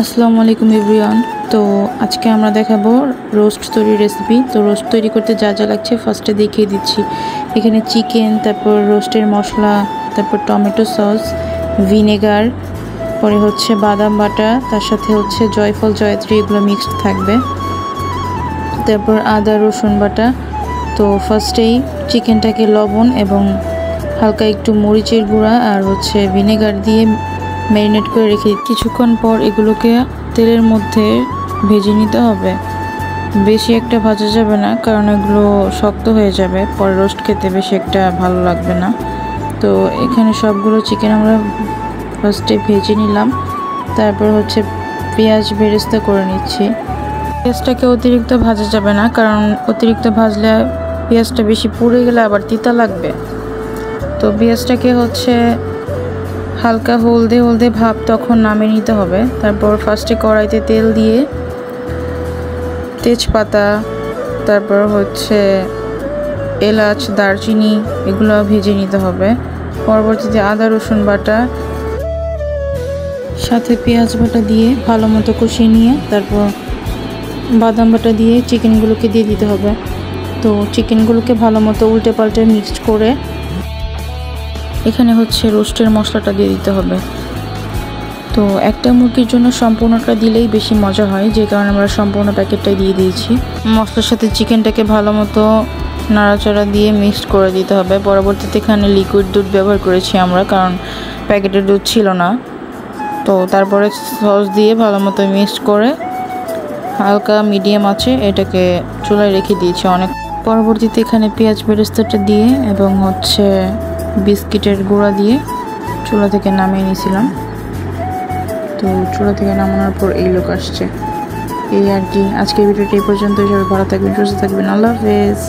আসসালামু আলাইকুম এভরিওয়ান। তো আজকে আমরা দেখাবো রোস্ট তৈরি রেসিপি। তো রোস্ট তৈরি করতে যা যা লাগছে ফার্স্টে দেখিয়ে দিচ্ছি। এখানে চিকেন, তারপর রোস্টের মশলা, তারপর টমেটো সস, ভিনেগার, পরে হচ্ছে বাদাম বাটা, তার সাথে হচ্ছে জয়ফল জয়ত্রী, এগুলো মিক্সড থাকবে। তারপর আদা রসুন বাটা। তো ফার্স্টেই চিকেনটাকে লবণ এবং হালকা একটু মরিচের গুঁড়া আর হচ্ছে ভিনেগার দিয়ে ম্যারিনেট করে রেখে কিছুক্ষণ পর এগুলোকে তেলের মধ্যে ভেজে নিতে হবে। বেশি একটা ভাজা যাবে না, কারণ এগুলো শক্ত হয়ে যাবে, পরে রোস্ট খেতে বেশি একটা ভালো লাগবে না। তো এখানে সবগুলো চিকেন আমরা ফার্স্টে ভেজে নিলাম। তারপর হচ্ছে পেঁয়াজ বেরেস্তা করে নিচ্ছি। পেঁয়াজটাকে অতিরিক্ত ভাজা যাবে না, কারণ অতিরিক্ত ভাজলে পেঁয়াজটা বেশি পুড়ে গেলে আবার তিতা লাগবে। তো পেঁয়াজটাকে হচ্ছে হালকা হলদে হলদে ভাব তখন নামিয়ে নিতে হবে। তারপর ফার্স্টে কড়াইতে তেল দিয়ে তেজপাতা, তারপর হচ্ছে এলাচ, দারচিনি, এগুলো ভেজে নিতে হবে। পরবর্তীতে আদা রসুন বাটা সাথে পেঁয়াজ বাটা দিয়ে ভালো মতো কষিয়ে নিয়ে তারপর বাদাম বাটা দিয়ে চিকেনগুলোকে দিয়ে দিতে হবে। তো চিকেনগুলোকে ভালো মতো উল্টে পাল্টে মিক্সড করে এখানে হচ্ছে রোস্টের মশলাটা দিয়ে দিতে হবে। তো একটা মুরগির জন্য সম্পূর্ণটা দিলেই বেশি মজা হয়, যে কারণে আমরা সম্পূর্ণ প্যাকেটটাই দিয়ে দিয়েছি। মশলার সাথে চিকেনটাকে ভালো মতো নাড়াচাড়া দিয়ে মিক্সড করে দিতে হবে। পরবর্তীতে এখানে লিকুইড দুধ ব্যবহার করেছি আমরা, কারণ প্যাকেটের দুধ ছিল না। তো তারপরে সস দিয়ে ভালো মতো মিক্সড করে হালকা মিডিয়াম আছে এটাকে চুলায় রেখে দিয়েছি অনেক। পরবর্তীতে এখানে পেঁয়াজ বেরেস্তাটা দিয়ে এবং হচ্ছে বিস্কিটের গুঁড়া দিয়ে চুলা থেকে নামিয়ে নিয়েছিলাম। তো চুলা থেকে নামানোর পর এই লোক আসছে। এই আর কি, আজকের ভিডিওটা এই পর্যন্ত। সবাই ভালো থাকবেন, সুস্থ থাকবেন। আল্লাহ হাফেজ।